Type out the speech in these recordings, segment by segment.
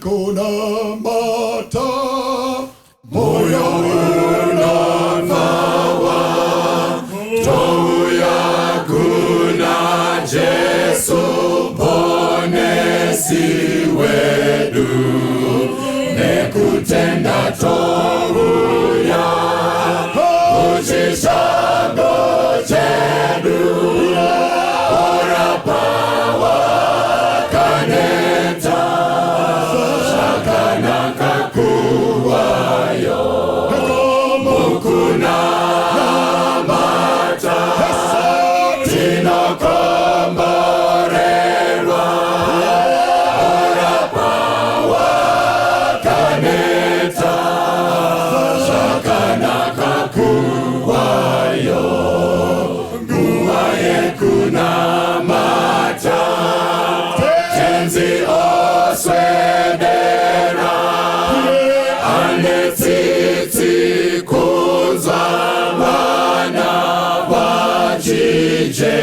kuna mata, moyo unavawa, tou ya kuna Jesu bonesi wedu, nekutenda tou ya ujishango jedu, ora pawa kaneta, shakana kakuwayo, mukuna mata, tino komborerwa, ora pawa kaneta, shakana kakuwayo, nguwaye kuna mata, tenzi oswedera, anetiti kunza mana wajijema,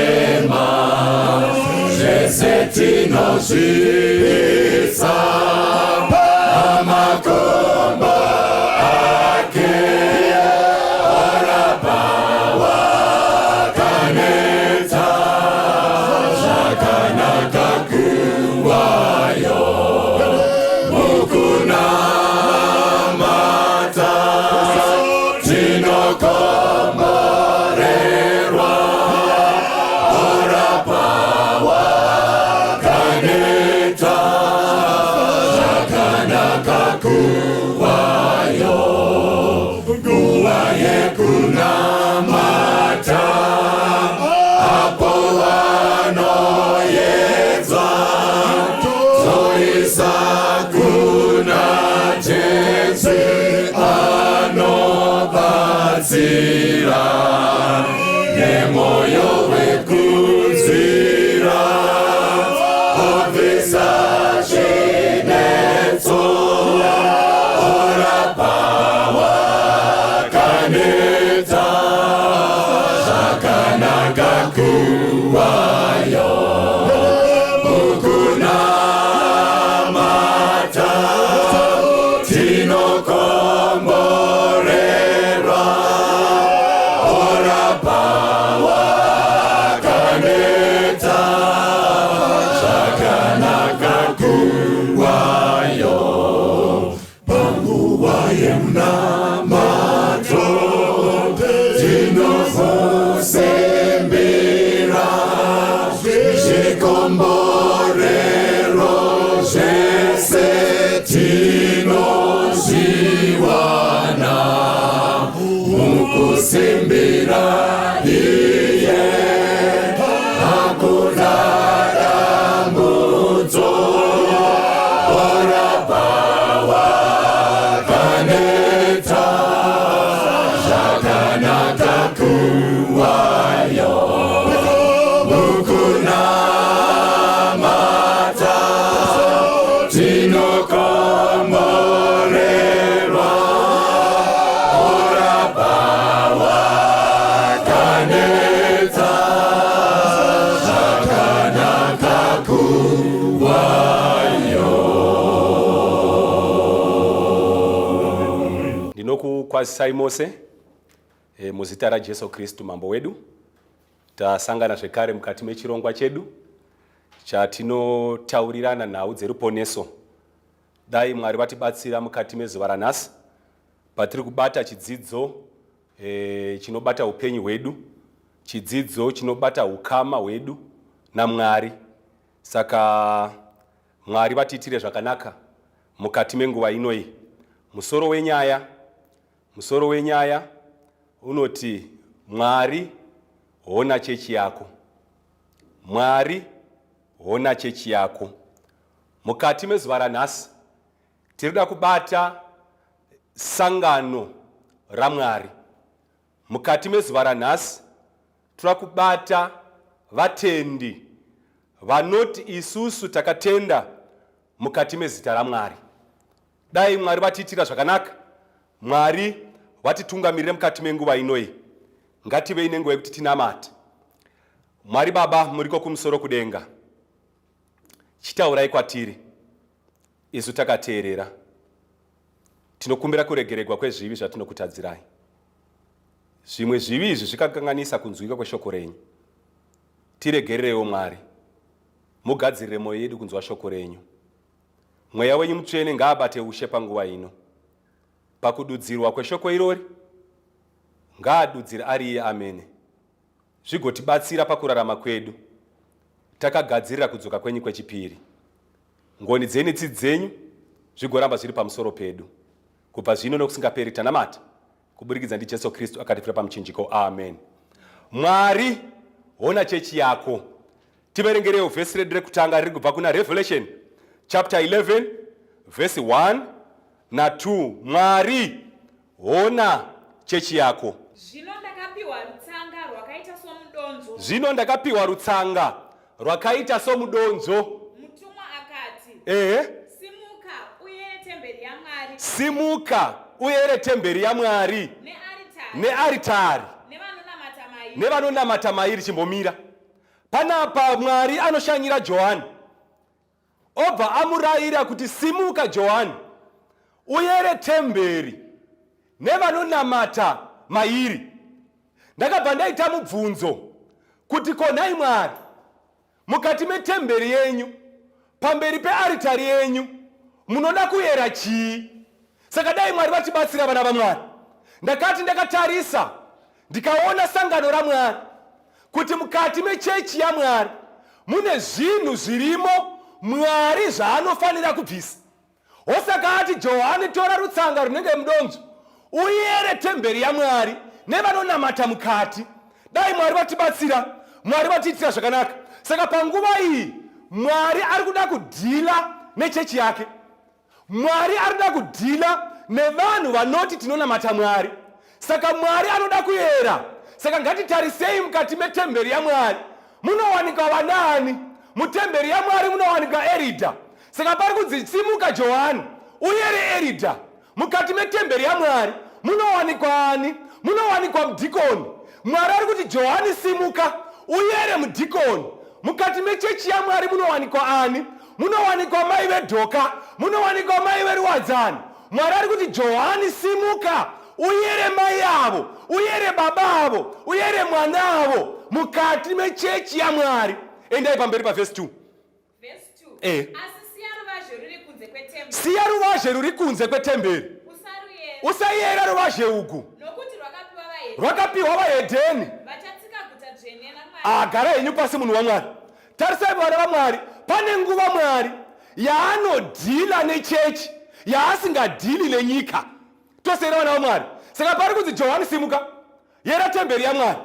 jesetino jisa, amakomba ake, ora pawa kane moyo wekuzira obvisa chinetso orapa wakaneta zvakanaka kuwayo mukunamata tinokomborerwa orapa wakaneta zvakanaka kuwayo panguva yemunamato tinosembera zvikomborero zvese tinozviwana mukusembera iye hakuna dambudzo orapa wakaneta zvakanaka kuwayo mukunamata tinokomborerwa orapa wakaneta zvakanaka kuwayo. Ndinokukwazisai mose muzita raJesu Kristu mambo wedu. Tasangana zvekare mukati mechirongwa chedu chatinotaurirana nhau dzeruponeso. Dai Mwari vatibatsira mukati mezuva ranhasi patiri kubata chidzidzo chinobata upenyu hwedu, chidzidzo chinobata ukama hwedu naMwari. Saka Mwari vatiitire zvakanaka mukati menguva inoi. Musoro wenyaya unoti Mwari hona chechi yako. Mwari hona chechi yako. Mukati mezuva ranhasi tirida kubata sangano raMwari. Mukati mezuva ranhasi tirida kubata vatendi vanoti isusu takatenda mukati mezita raMwari. Dai Mwari vatiitira zvakanaka, Mwari vatitungamirire mukati menguva inoi. Ngativei nenguva yekuti tinamate. Mwari Baba muriko kumusoro kudenga, chitaurai kwatiri, isu takateerera. Tinokumbira kuregererwa kwezvivi zvatinokutadzirai. Zvimwe zvivi izvi zvikakanganisa kunzwika kweshoko renyu. Tiregererewo Mwari, mugadzirire moyo yedu kunzwa shoko renyu. Mweya wenyu mutsvene ngaabate ushe panguva ino. Pakududzirwa kweshoko irori ngaadudzire ari iye amene. Zvigotibatsira pakurarama kwedu. Takagadzirira kudzoka kwenyu kwechipiri. Ngoni dzenyu tsidzi dzenyu zvigoramba zviri pamusoro pedu. Kubva zvino nokusingaperi tanamata kuburikidza ndiJesu Kristu akatifira pamuchinjiko. Amen. Mwari hona chechi yako. Tiverengerewo vhesi redu rekutanga riri kubva kuna Revelation chapter 11 verse 1 na 2. Mwari hona chechi yako. Zvino ndakapiwa rutsanga rwakaita somudonzo. Mutumwa akati, simuka uyere temberi yaMwari. Simuka uyere temberi yaMwari nearitari nevanonamata mairi. Chimbomira panapa, Mwari anoshanyira Johani obva amurayira kuti simuka Johani uyere temberi nevanonamata mairi. Ndakabva ndaita mubvunzo kuti konai Mwari, mukati metemberi yenyu, pamberi pearitari yenyu, munoda kuyera chii? Saka dai Mwari vatibatsira vana vaMwari. Ndakati ndakatarisa ndikaona sangano raMwari kuti mukati mechechi yaMwari mune zvinhu zvirimo Mwari zvaanofanira kubvisa. Osaka ati Johani, tora rutsanga runenge mudonzo uyere temberi yaMwari nevanonamata mukati. Dai Mwari vatibatsira, Mwari vatiitira zvakanaka. Saka panguva iyi Mwari ari kuda kudhila nechechi yake. Mwari ari kuda kudhila nevanhu vanoti tinonamata Mwari. Saka Mwari anoda kuyera Saka ngatitarisei mukati metemberi yaMwari munowanika vanani? Mutemberi yaMwari munowanika Eridha. Saka pari kunzi simuka Johani uyere Eridha. Mukati metemberi yaMwari munowanikwa ani? Munowanikwa mudhikoni. Mwari ari kuti Johani simuka uyere mudhikoni. Mukati mechechi yaMwari munowanikwa ani? Munowanikwa mai veDhoka, munowanikwa mai veruwadzani. Mwari ari kuti Johani simuka uyere mai avo, uyere baba avo, uyere mwana avo mukati mechechi yaMwari. Endai pamberi pavhesi 2. Asi siya ruvazhe ruri kunze kwetemberi. Siya ruvazhe ruri kunze kwetemberi. Usayera ruvazhe uku. Nokuti rwakapiwa vahedheni. Vachatsika guta dzvene naMwari. Gara henyu pasi munhu waMwari. Tarisai vana vaMwari, pane nguva Mwari yaanodhila nechechi yaasingadhili nenyika. Tosera vana vaMwari. Saka pari kunzi Johani simuka yera temberi yaMwari,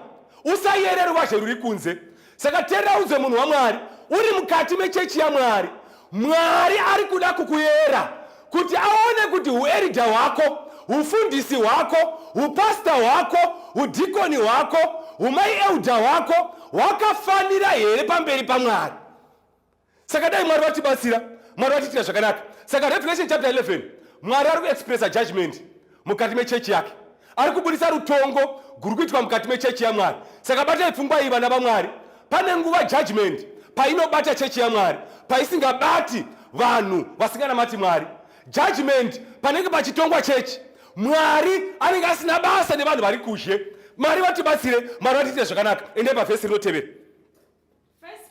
usayere ruvazhe ruri kunze. Saka teerera unzwe munhu waMwari uri mukati mechechi yaMwari. Mwari ari kuda kukuyera kuti aone kuti ueridha hwako, ufundisi hwako, upasta hwako, udhikoni hwako, umai eudha hwako hwakafanira here pamberi paMwari. Saka dai Mwari vatibatsira, Mwari vatitira zvakanaka. Saka Revelation chapter 11 Mwari ari kuexpressa judgment mukati mechechi yake. Ari kubudisa rutongo guru kuitwa mukati mechechi yaMwari. Saka batai pfungwa iyi vana vaMwari, pane nguva judgment painobata chechi yaMwari, paisingabati vanhu vasinganamati Mwari. Judgment panenge pachitongwa chechi, Mwari anenge asina basa nevanhu vari kushe. Mwari vatibatsire, Mwari vatitira zvakanaka. Endai pavhesi rinotevera. 1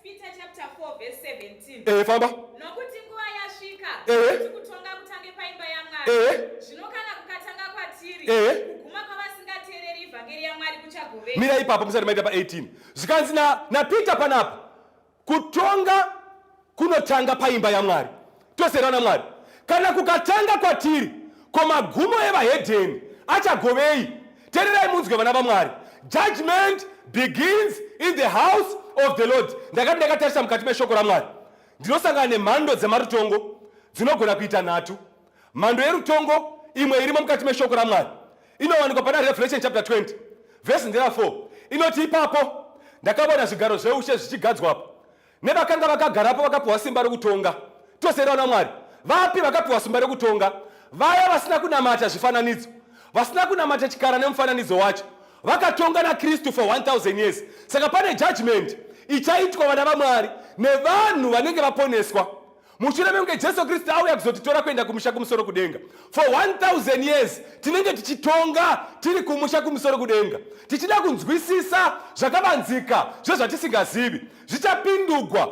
Peter chapter 4 verse 17. Famba. Nokuti nguva yasvika kuti kutonga kutange paimba yaMwari. Zvino kana kukatanga kwatiri, kuguma kwavasingateereri vhangeri yaMwari kuchagoveka. Mira ipapo musati maita pa18. Zvikanzi naPeter panapa, kutonga kunotanga paimba yaMwari. Tosera naMwari. Kana kukatanga kwatiri, komagumo evahedheni achagovei. Teererai munzwe vana vaMwari. Judgment begins in the house of the Lord. Ndakati ndakatarisa mukati meshoko raMwari, ndinosangana nemhando dzemarutongo dzinogona kuita 3. Mhando yerutongo imwe irimo mukati meshoko raMwari inowanikwa pana Revelation chapter 20 verse 4. Inoti ipapo ndakaona zvigaro zveushe zvichigadzwapo, nevakanga vakagarapo vakapiwa simba rokutonga. Tosera vana vaMwari, vapi vakapiwa simba rokutonga? Vaya vasina kunamata zvifananidzo, vasina kunamata chikara nemufananidzo wacho, vakatonga naKristu for 1000 years. Saka pane judgment ichaitwa vana vaMwari nevanhu vanenge vaponeswa mushure mekunge Jesu Kristu auya kuzotitora kuenda kumusha kumusoro kudenga. For 1000 years tinenge tichitonga tiri kumusha kumusoro kudenga, tichida kunzwisisa zvakavanzika zvezvatisingazivi. Zvichapindugwa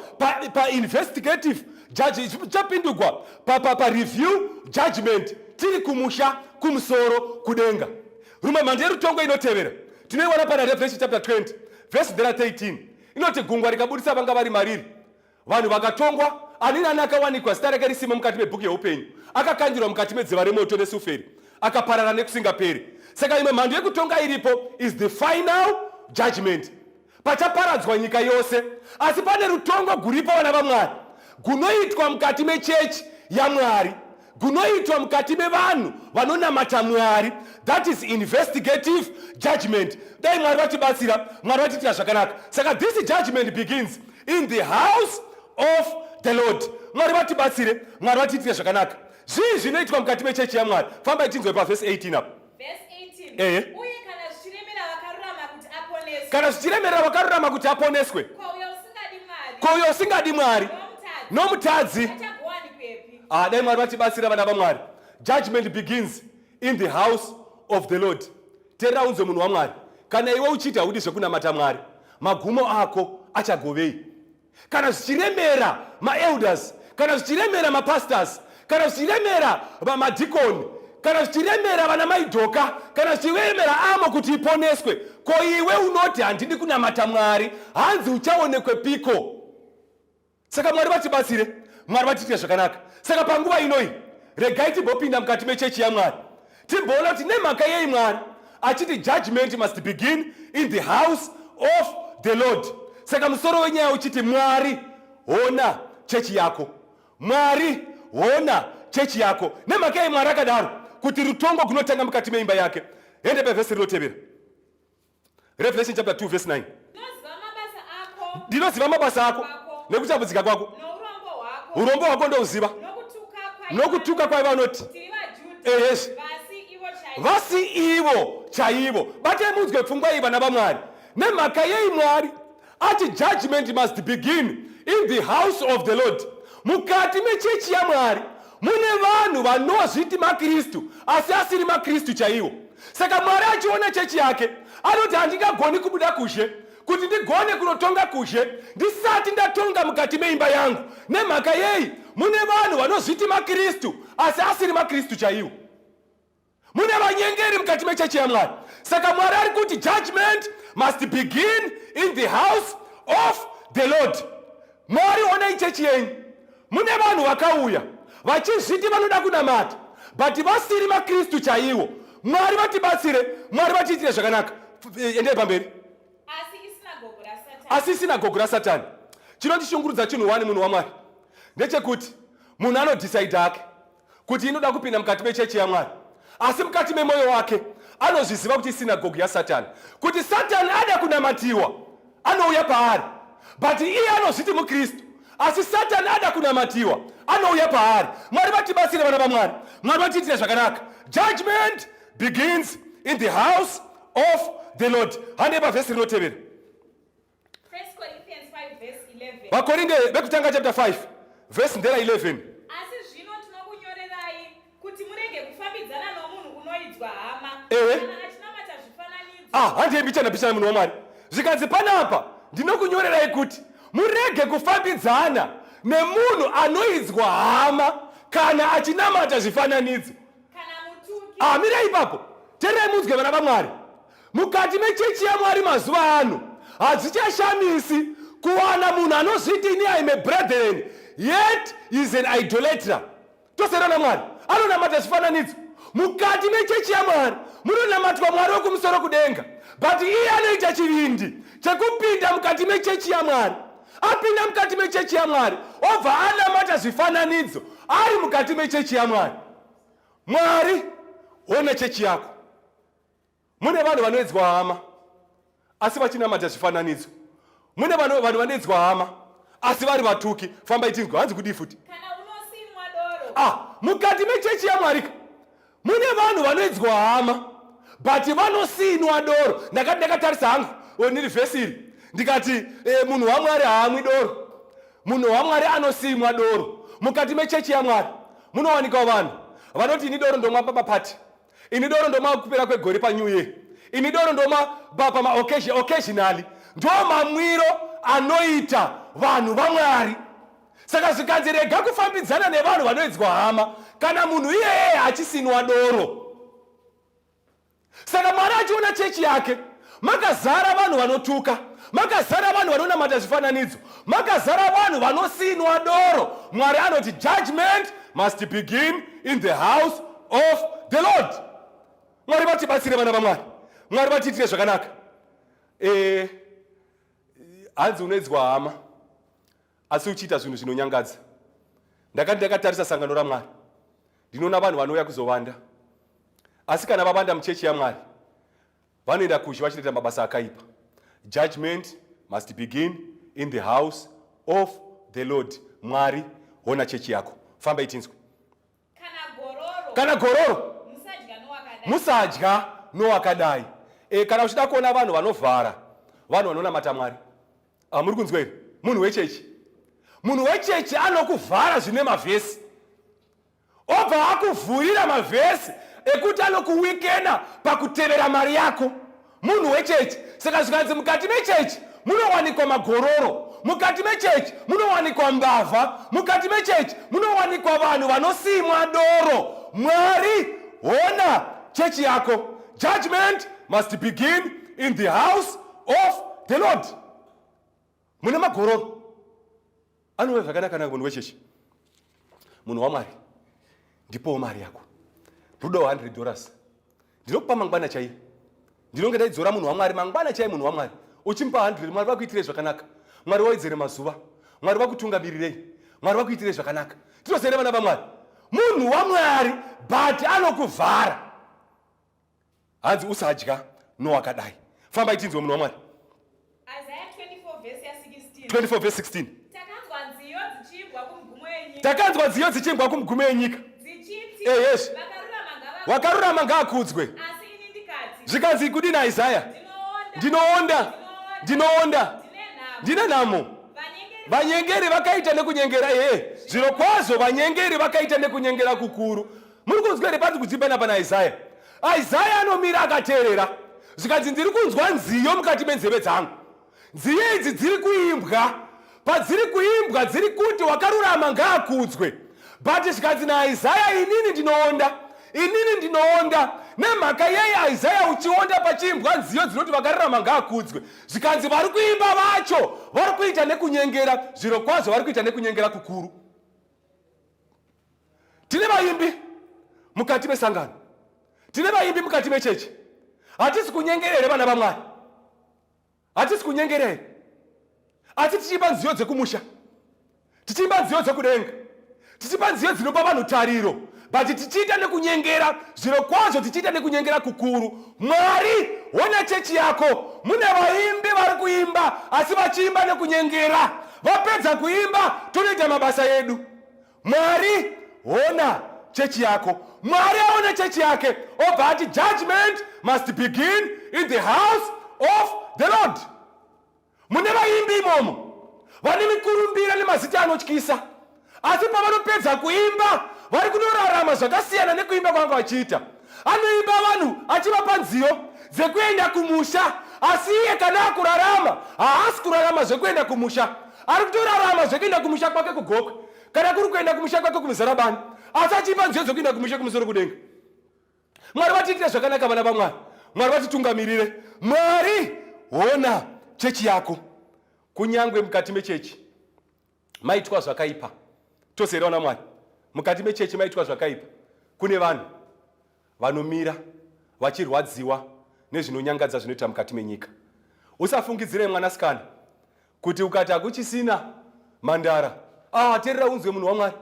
pa-investigative judge, zvichapindugwa pa-review judgment tiri kumusha kumusoro kudenga. Rumwe mhando yerutongo inotevera tinoiwana pana Revelation chapter 20 verse 13. Inoti gungwa rikabudisa vanga vari mariri, vanhu vakatongwa. Ani nani akawanikwa zita rake risimo mukati mebhuku yeupenyu, akakandirwa mukati medziva remoto nesuferi, akaparara nekusingaperi. Saka imwe mhando yekutonga iripo is the final judgment, pachaparadzwa nyika yose. Asi pane rutongo guripo vana vaMwari, gunoitwa mukati mechechi yaMwari, gunoitwa mukati mevanhu vanonamata Mwari. That is investigative judgment. Dai Mwari vatibatsira, Mwari vatitira zvakanaka. Saka this judgment begins in the house of the Lord. Mwari vatibatsire, Mwari vatitira zvakanaka. Zvii zvinoitwa mukati mechechi yaMwari? Famba itinzwe pavhesi 18 apo. Verse 18. Uye kana zvichiremera vakarurama kuti aponeswe. Kana zvichiremera vakarurama kuti aponeswe. Kwauyo usingadi Mwari nomutadzi. Dai Mwari vatibatsira vana vaMwari. Judgment begins in the house of the Lord. Teerera unzwe munhu waMwari. Kana iwe uchiita hudi zvekunamata Mwari, magumo ako achagovei. Kana zvichiremera maelders, kana zvichiremera mapastors, kana zvichiremera vamadhikoni, kana zvichiremera vana maidhoka, kana zvichiremera amo kuti iponeswe, ko iwe unoti handidi kunamata Mwari, hanzi uchaonekwe piko. Saka Mwari vatibatsire, Mwari vatitire zvakanaka. Saka panguva inoi regai timbopinda mukati mechechi yaMwari, timboona kuti nemhaka yei Mwari achiti judgment must begin in the house of the Lord. Saka musoro wenyaya uchiti Mwari ona chechi yako, Mwari ona chechi yako. Nemhaka yei Mwari akadaro kuti rutongo kunotanga mukati meimba yake. Ende pavhesi rinotevera. Revelation chapter 2 verse 9. Ndinoziva mabasa ako. Ndinoziva mabasa ako nekutambudzika kwako. Nourombo hwako. Urombo hwako ndouziva. Nokutuka kwaiva vanoti. Yes. Vasi ivo chaivo. Bate munzwe pfungwa iyi vana vaMwari. Nemhaka yei Mwari ati judgment must begin in the house of the Lord. Mukati mechechi yaMwari mune vanhu vanozviti maKristu asi asiri maKristu chaivo. Saka Mwari achiona chechi yake anoti handingagoni kubuda kushe kuti ndigone kunotonga kushe ndisati ndatonga mukati meimba yangu. Nemhaka yei mune vanhu vanozviti maKristu asi asiri maKristu chaivo. Mune vanyengeri mukati mechechi yaMwari. Saka Mwari ari kuti judgment must begin in the house of the Lord. Mwari onai chechi yenyu. Mune vanhu vakauya vachizviti vanoda kunamata but vasiri maKristu chaivo. Mwari vatibatsire, Mwari vatiitire zvakanaka. Endei pamberi. Asi sinagogu raSatani. Chinotishungurudza chinhu wani munhu waMwari ndechekuti munhu anodecide hake kuti inoda kupinda mukati mechechi yaMwari, asi mukati memwoyo wake anozviziva kuti sinagogu yaSatani, kuti Satani ada kunamatiwa anouya paari, but iye anozviti muKristu asi Satani ada kunamatiwa anouya paari. Mwari vatibatsire vana vaMwari, Mwari vatiitire zvakanaka. Judgment begins in the house of the Lord. Handei pavhesi rinotevera. Vakorinde vekutanga chapter 5 verse ndera 11. Asi zvino tinokunyorerai kuti murege kufambidzana nomunhu unoidzwa hama kana achinamata zvifananidzo. Handei mbichana munhu waMwari. Zvikanzi panapa ndinokunyorerai kuti murege kufambidzana nemunhu anoidzwa hama kana achinamata zvifananidzo. Kana mutuki. Mirai ipapo. Tererai munzwe vana vaMwari. Mukati mechechi yaMwari mazuva ano hadzichashamisi kuwana munhu anozviti ini I am a brethren yet is an idolater. Toserana Mwari anonamata zvifananidzo. Mukati mechechi yaMwari munonamatwa Mwari wekumusoro kudenga, but iye anoita chivindi chekupinda mukati mechechi yaMwari. Apinda mukati mechechi yaMwari obva anamata zvifananidzo ari mukati mechechi yaMwari. Mwari one chechi yako. Mune vanhu vanoedzwa hama asi vachinamata zvifananidzo. Mune vanhu vanoedzwa hama asi vari vatuki. Famba itinzwa hanzi kudii futi. Kana unosimwa doro. Mukati mechechi yaMwari mune vanhu vanoedzwa hama but vanosinwa doro. Ndakatarisa hangu niri vhesi iri ndikati munhu waMwari haamwi doro, munhu waMwari anosimwa doro. Mukati mechechi yaMwari munowanikwa vanhu vanoti ini doro ndomwa pamapati, ini doro ndomwa kupera kwegore paNew Year, ini doro ndomwa occasionally. Ndo mamwiro anoita vanhu vaMwari. Saka zvikanzi rega kufambidzana nevanhu vanoedzwa hama kana munhu iyeye achisinwa doro. Saka Mwari achiona chechi yake makazara vanhu vanotuka, makazara vanhu vanonamata zvifananidzo, makazara vanhu vanosinwa doro. Mwari anoti judgment must begin in the house of the Lord. Mwari vatibatsire vana vaMwari, Mwari vatiitire zvakanaka. Hanzi unoedzwa hama asi uchiita zvinhu zvinonyangadza. Ndakatarisa sangano raMwari ndinoona vanhu vanouya kuzovanda, asi kana vavanda muchechi yaMwari vanoenda kuzhe vachinoita mabasa akaipa. Judgment must begin in the house of the Lord. Mwari ona chechi yako. Famba itinzwe. Kana gororo musadya nowakadai. Kana uchida kuona vanhu vanovhara, vanhu vanonamata Mwari, muri kunzwa here? Munhu wechechi anokuvhara zvine mavhesi, obva akuvhurira mavhesi ekuti anokuwikena pakutevera mari yako. Munhu wechechi. Saka zvikanzi mukati mechechi munowanikwa magororo, mukati mechechi munowanikwa mbavha, mukati mechechi munowanikwa vanhu vanosimwa doro. Mwari ona chechi yako. Judgment must begin in the house of the Lord. Mune magororo anouya zvakanaka munhu wechechi. Munhu waMwari ndipowo mari yako. Rudawo $100. Ndinokupa mangwana chaiye. Ndinonge ndaidzora munhu waMwari mangwana chaiye. Munhu waMwari uchimpa 100, Mwari vakuitire zvakanaka. Mwari wawedzere mazuva, Mwari vakutungamirirei, Mwari vakuitire zvakanaka. Tinozere vana vaMwari. Munhu waMwari but anokuvhara. Hanzi usadya nowakadai. Famba itinzwe munhu waMwari. Isaiah 24 verse ya 16. 24 verse 16. Takanzwa nziyo dzichibva kumigumo yenyika. Takanzwa nziyo dzichibva kumigumo yenyika. Dzichiti. Yes. Vakarurama ngavakudzwe. Wakarurama ngaakudzwe. Asi ini ndikati. Zvikanzi kudini Isaiah? Ndinoonda. Ndinoonda. Ndine nhamo. Vanyengeri vakaita nekunyengera zviro kwazvo vanyengeri vakaita nekunyengera kukuru. Muri kunzwa here pati kudzipana pana Isaiah? Isaiah anomira akateerera. Zvikanzi ndiri kunzwa nziyo mukati menzeve dzangu. Nziyo idzi dziri kuimbwa. Padziri kuimbwa dziri kuti wakarurama ngaakudzwe. But zvikanzi naIsaiah inini ndinoonda. Nemhaka yei Isaiah uchionda pachiimbwa nziyo dzinoti vakarurama ngaakudzwe. Zvikanzi vari kuimba vacho vari kuita nekunyengera. Zviro kwazvo vari kuita nekunyengera kukuru. Tine vaimbi mukati mesangano. Tine vaimbi mukati mechechi. Hatisi kunyengera here vana vaMwari? Hatisi kunyengera here? Asi tichiimba nziyo dzekumusha. Tichiimba nziyo dzekudenga. Tichiimba nziyo dzinopa vanhu tariro. But tichiita nekunyengera. Zviro kwazvo tichiita nekunyengera kukuru. Mwari, ona chechi yako. Mune vaimbi vari kuimba asi vachiimba nekunyengera. Vapedza kuimba tonoita mabasa edu. Mwari, ona chechi yako. Mwari aone chechi yake. Obva ati judgment must begin in the house of the Lord. Mune vaimbi imomo vane mikurumbira nemazita anotyisa, asi pavanopedza kuimba vari kunorarama zvakasiyana nekuimba kwanga vachiita. Anoimba vanhu achivapa nziyo dzekuenda kumusha, asi iye kana akurarama haasi kurarama zvekuenda kumusha. Ari kutorarama zvekuenda kumusha kwake kugokwe, kana kuri kuenda kumusha kwake kumuzarabani, asi achipa nziyo dzekuenda kumusha kumusoro kudenga. Mwari vatiitira zvakanaka vana vaMwari. Mwari vatitungamirire. Mwari, ona chechi yako. Kunyangwe mukati mechechi maitwa zvakaipa. Tose here vana Mwari, mukati mechechi maitwa zvakaipa. Kune vanhu vanomira vachirwadziwa nezvinonyangadza zvinoita mukati menyika. Usafungidzire mwanasikana kuti ukati hakuchisina mhandara, teerera unzwe munhu waMwari.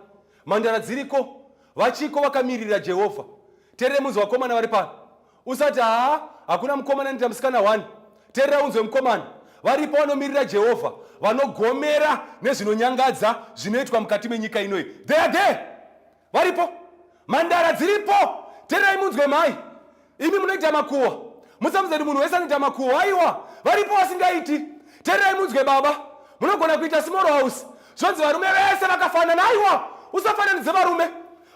Mhandara dziriko, vachiko vakamirira Jehovha. Teerere munzwe vakomana vari pano. Usati hakuna mukomana nita musikana 1. Teerera unzwe mukomana. Varipo vanomirira Jehovha, vanogomera nezvinonyangadza zvinoitwa mukati menyika inoyi. They are there. Varipo. Mhandara dziripo. Teererai munzwe mai. Imi munoita makuhwa. Musamuzati munhu wese anoita makuhwa. Aiwa, varipo vasingaiti. Teererai munzwe baba. Munogona kuita small house. Zvonzi varume vese vakafanana. Aiwa, usafananidze varume.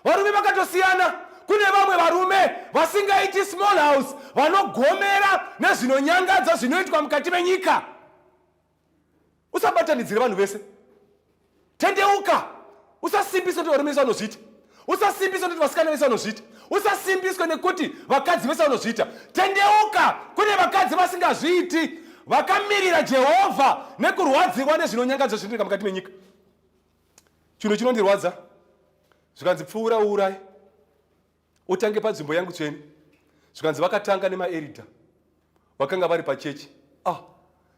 Varume vakatosiyana. Kune vamwe varume vasingaiti small house, vanogomera nezvinonyangadza zvinoitwa mukati menyika. Usabatanidzire vanhu vese. Tendeuka. Usasimbiswe kuti varume vese vanozviita. Usasimbiswe kuti vasikana vese vanozviita. Usasimbiswe nekuti vakadzi vese vanozviita. Tendeuka. Kune vakadzi vasingazviiti, vakamirira Jehovha nekurwadziwa nezvinonyangadza zvinoitika mukati menyika. Chinhu chinondirwadza, zvikanzi pfuura uurayi, utange panzvimbo yangu tsvene. Zvikanzi vakatanga nemaeridha vakanga vari pachechi.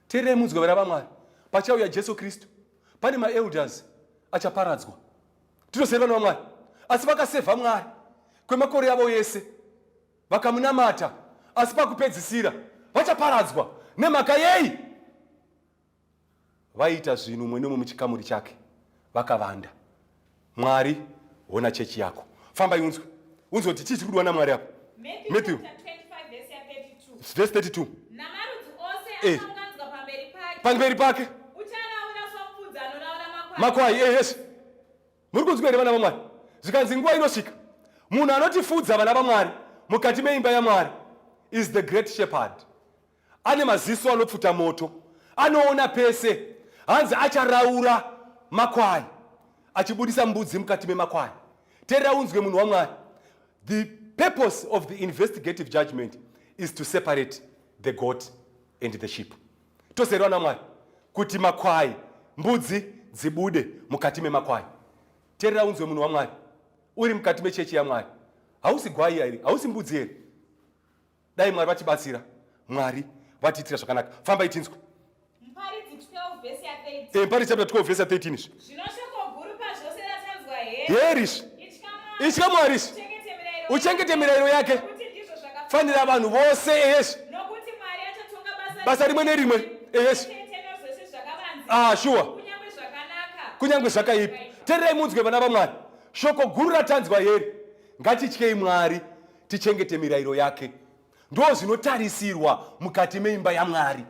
Teererai munzwe vana vaMwari. Pachauya Jesu Kristu, pane maelders achaparadzwa. Tinoziva vana vaMwari. Asi vakasevha Mwari kwemakore avo yese, vakamunamata, asi pakupedzisira vachaparadzwa. Nemhaka yei? Vaita zvinhu mumwe nomumwe muchikamuri chake, vakavanda. Mwari, ona chechi yako. Famba unzwe. Unzwe kuti chii chiri kudiwa naMwari apo. Matthew 25 verse ya 32. Verse 32. Namarudzi ose akaunganidzwa pamberi pake. Uchanaona somfudzi anonaona makwai. Yes. Muri kunzwa here vana vaMwari? Zvikanzi nguva inosvika, munhu anotifudza vana vaMwari mukati meimba yaMwari is the great shepherd. Ane maziso anopfuta moto, anoona pese. Hanzi acharaura makwai, achibudisa mbudzi mukati memakwai. Teerera unzwe munhu waMwari. The purpose of the investigative judgment is to separate the goat and the sheep. Tose here vana vaMwari kuti makwai, mbudzi dzibude mukati memakwai. Teerera unzwe munhu waMwari. Uri mukati mechechi yaMwari. Hausi gwai here, hausi mbudzi here. Dai Mwari vatibatsira. Mwari vatiitira zvakanaka. Famba itinzwe. Muparidzi 12 verse ya 13. Muparidzi chapter 12 verse 13 izvi. Zvinoshoko guru pazvose ratanzwa here. Here izvi. Itya Mwari izvi. Uchengete mirayiro yake. Fanira vanhu vose. Yes. Nokuti Mwari achatonga basa basa rimwe nerimwe. Yes. Sure. Kunyangwe zvakaipa. Tererai munzwe vana vaMwari. Shoko guru ratanzwa here. Ngatityei Mwari, tichengete mirayiro yake. Ndo zvinotarisirwa mukati meimba yaMwari.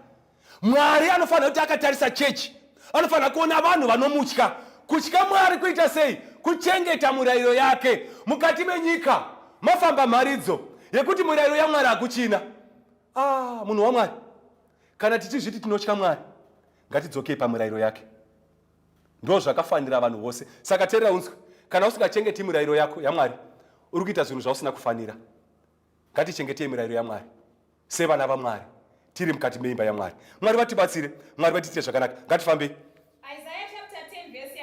Mwari anofanira kuti akatarisa chechi, anofanira kuona vanhu vanomutya. Kutya Mwari kuita sei? Kuchengeta mirayiro yake. Mukati menyika mafamba mharidzo yekuti mirayiro yaMwari hakuchina. Munhu waMwari, kana tichizviti tinotya Mwari, ngatidzokei pamirayiro yake. Ndo zvakafanira vanhu vose. Saka teerera unzwe, kana usingachengeti mirayiro yako yaMwari, uri kuita zvinhu zvausina kufanira. Ngatichengetei mirayiro yaMwari sevana vaMwari, tiri mukati meimba yaMwari. Mwari vatibatsire, Mwari vatiitire zvakanaka. Ngatifambei. Isaiah chapter 10 verse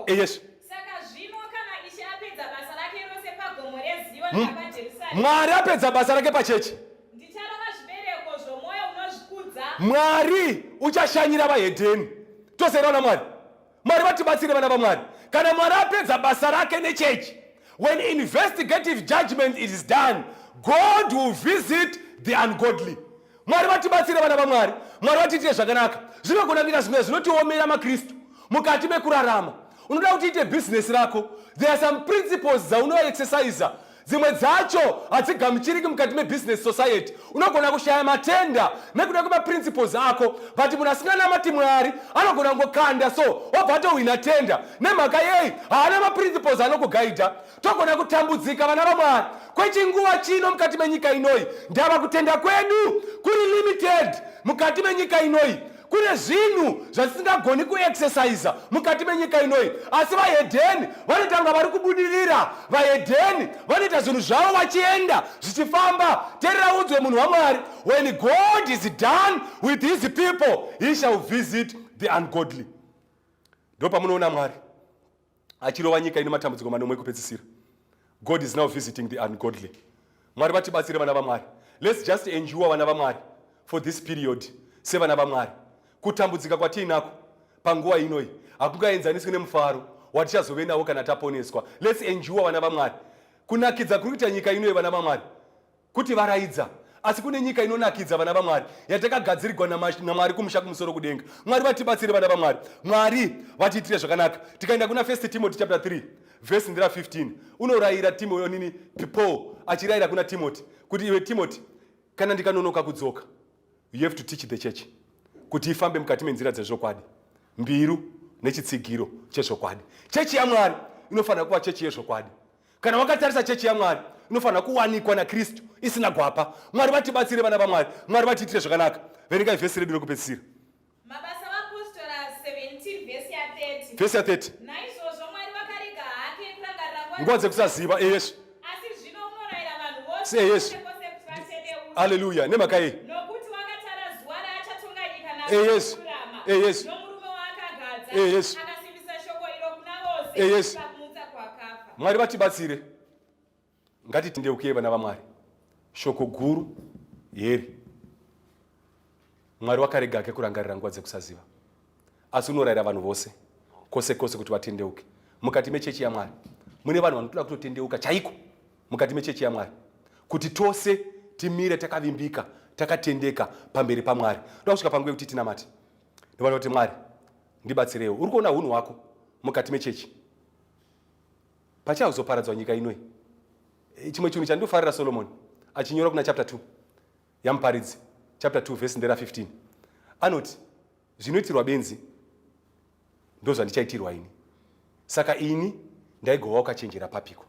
12. Yes. Saka zvino kana Ishe apedza basa rake rose pagomo reZioni napaJerusarema, Mwari apedza basa rake pachechi, ndicharova zvibereko zvomwoyo unozvikudza. Mwari uchashanyira vahedheni. Toserana Mwari. Mwari vatibatsire vana vaMwari. Kana Mwari apedza basa rake nechechi, when investigative judgment is done, God will visit the ungodly. Mwari vatibatsire vana vaMwari. Mwari vatiitire zvakanaka. Zvinogona kuita zvimwe zvinotiomera maKristu mukati mekurarama. Unoda kuti uite business rako, there are some principles dzaunoexercise. Dzimwe dzacho hadzigamuchiriki mukati mebusiness society. Unogona kushaya matenda nekuda kwemaprinciples ako, but munhu asinganamati Mwari anogona kungokanda so obva atohwina tenda. Nemhaka yei? Haana maprinciples anokugaidha. Togona kutambudzika vana vaMwari. Kwechinguva chino mukati menyika inoi, ndava kutenda kwedu kuri limited mukati menyika inoi. Kune zvinhu zvatisingagoni kuexercise mukati menyika inoi. Asi vahedheni vanotanga vari kubudirira. Vahedheni vanoita zvinhu zvavo vachienda zvichifamba. Teerera unzwe munhu waMwari, when God is done with his people, he shall visit the ungodly. Ndo pamunoona Mwari achirova nyika ine matambudziko manomwe kupedzisira. God is now visiting the ungodly. Mwari vatibatsire vana vaMwari. Let's just endure vana vaMwari for this period sevana vaMwari. Kutambudzika kwatiinako panguva inoi hakungaenzaniswi nemufaro watichazove nawo kana taponeswa. Let's endure vana vaMwari. Kunakidza kuri kuita nyika inoi vana vaMwari kuti varaidza, asi kune nyika inonakidza vana vaMwari yatakagadzirirwa naMwari kumusha kumusoro kudenga. Mwari vatibatsire vana vaMwari. Mwari vatiitire zvakanaka. Tikaenda kuna 1 Timothy chapter 3 verse 15, unorayira Paul achirayira kuna Timothy kuti iwe Timothy, kana ndikanonoka kudzoka, you have to teach the church kuti ifambe mukati menzira dzezvokwadi, mbiru nechitsigiro chezvokwadi. Chechi yaMwari inofanira kuva chechi yezvokwadi. Kana wakatarisa chechi yaMwari inofanira kuwanikwa naKristu isina gwapa. Mwari vatibatsire vana vaMwari. Mwari vatiitire zvakanaka. Verengai vhesi redu rekupedzisira. Mabasa vaApostora 17 verse ya 30. Verse ya 30. Naizvozvo Mwari vakarega hake kurangarira kwake. Nguva dzekusaziva. Yes. Asi zvino unorayira vanhu vose. Say yes. Hallelujah. Nemhaka yei? Nokuti wakatara zuva raachatonga nyika yes. Yes. nomurume waakagadza. Yes. Akasimbisa shoko iro kuna vose. Yes. Pakumutsa kwakafa. Mwari vatibatsire. Ngatitendeukei vana vaMwari. Shoko guru heri. Mwari wakarega hake kurangarira nguva dzekusaziva, asi unorayira vanhu vose kose kose kuti vatendeuke. Mukati mechechi yaMwari mune vanhu vanotoda kutotendeuka chaiko. Mukati mechechi yaMwari kuti tose timire takavimbika, takatendeka pamberi paMwari. Ndoda kusvika panguva yekuti tinamate. Ndinoda kuti Mwari ndibatsirewo. Uri kuona hunhu hwako mukati mechechi pachazoparadzwa nyika inoi. Chimwe chinhu chandofarira Solomoni achinyora kuna chapter 2 yaMuparidzi chapter 2 verse 15, anoti zvinoitirwa benzi ndozvandichaitirwa ini, saka ini ndaigova wakachenjera papiko.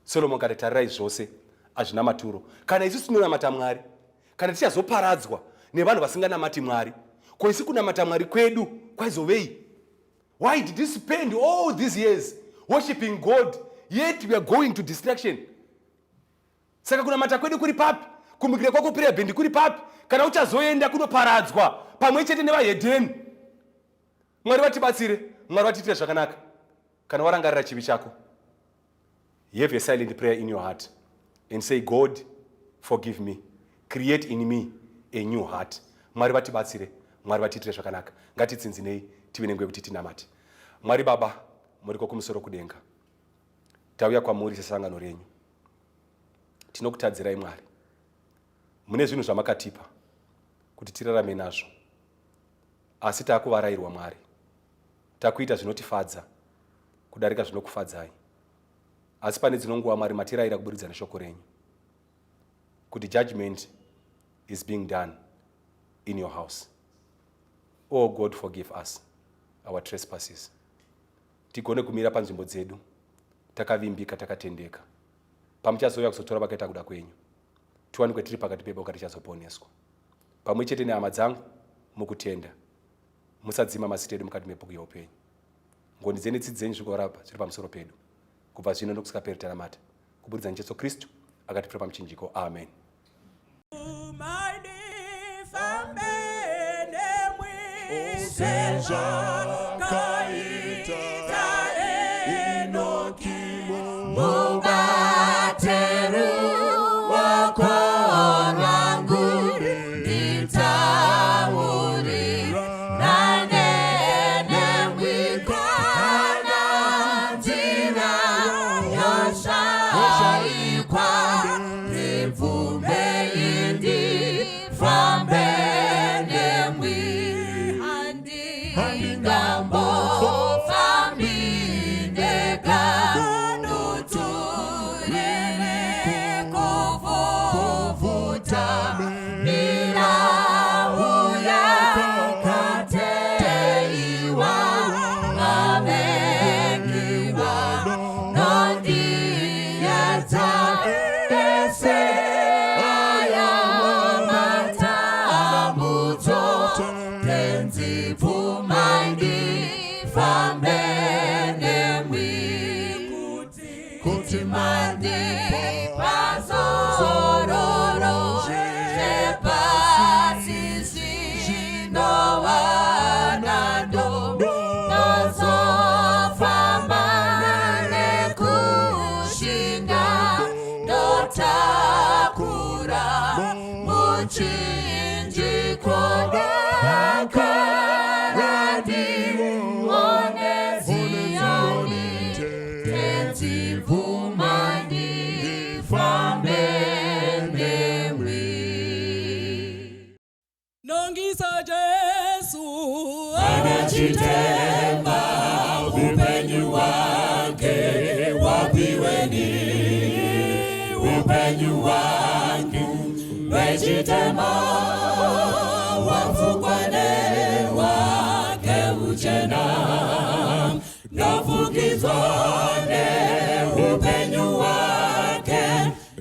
Solomoni akati tarirai zvose hazvina maturo. Kana isusu tinonamata Mwari, kana tichazoparadzwa nevanhu vasinganamati Mwari, ko isi kunamata Mwari kwedu kwaizovei? Why did you spend all these years worshiping God yet we are going to destruction? Saka kunamata kwedu kuri papi? Kumukira kwako kurebhendi kuri papi? Kana uchazoenda kunoparadzwa pamwe chete nevahedheni. Mwari vatibatsire. Mwari vatiitire zvakanaka. Kana warangarira chivi chako, have a silent prayer in your heart and say, God, forgive me. Create in me a new heart. Mwari vatibatsire. Mwari vatiitire zvakanaka. Ngatitsinzinei tive nenguva yekuti tinamate. Mwari Baba, muriko kumusoro kudenga, tauya kwamuri sesangano renyu. Tinokutadzirai Mwari, mune zvinhu zvamakatipa kuti tirarame nazvo, asi takuvarayirwa Mwari, takuita zvinotifadza kudarika zvinokufadzai. Asi pane dzino nguva Mwari matirayira kuburikidza neshoko renyu kuti judgment is being done in your house. Oh God, forgive us our trespasses. Tigone kumira panzvimbo dzedu takavimbika, takatendeka, pamuchazouya kuzotora vakaita kuda kwenyu, tiwanikwe tiri pakati peboka tichazoponeswa. Pamwe chete nehama dzangu mukutenda, musadzima mazita edu mukati mebhuku yeupenyu. Ngoni dzenyu tsidzi dzenyu zvikorapa zviri pamusoro pedu kubva zvino nokusingaperi taramata, kubudikidza naJesu Kristu akatipira pamuchinjiko. Amen. Anachitema upenyu wake wapiweni, upenyu wake wechitema wafukwane wake uchena, nofukizwane upenyu wake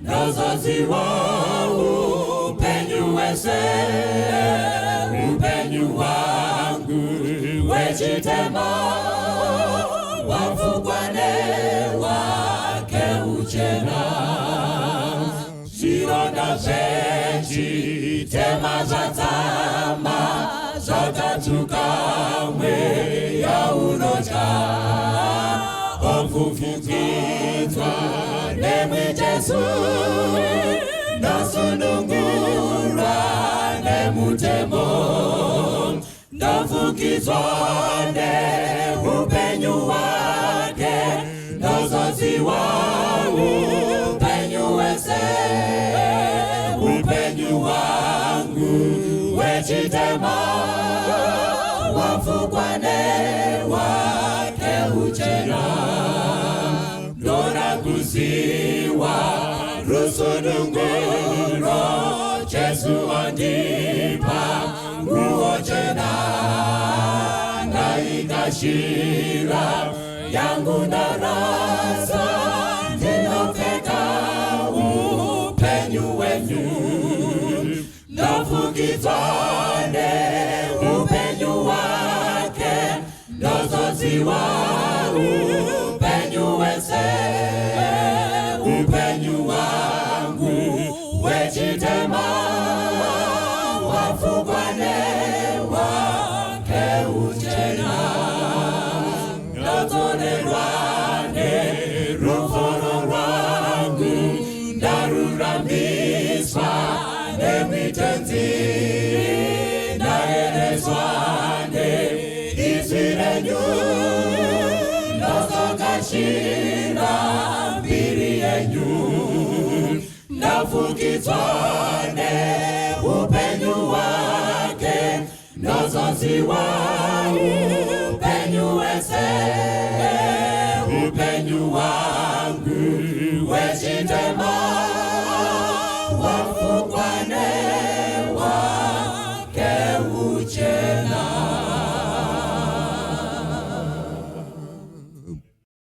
nozoziwa upenyu wese, upenyu wangu wechitema wafukwane wake uchena, zironda zechitema zadzama zadzatuka mweya unoja, omfufukidzwa nemwijesu nosunungurwa nemutemo, nofukizwane upenyu wake nozoziwa upenyu wese, upenyu wangu wechitema wafukwane wake uchena, ndorakuziwa rusununguro Jesu andipa nguo chena, naikashira yangu ndarasa ndinopfeka upenyu wenyu, nofukizwane upenyu wake nozoziwa upenyu wese, upenyu wangu wechitema wafukwane wake uchena, ndotorerwane ruforo rwangu ndarurambiswa nemitenzi, ndaerezwane izwi renyu ndozokashira mbiri yenyu, ndafukizwane upenyu wangu Maziwa upenyu wese upenyu wa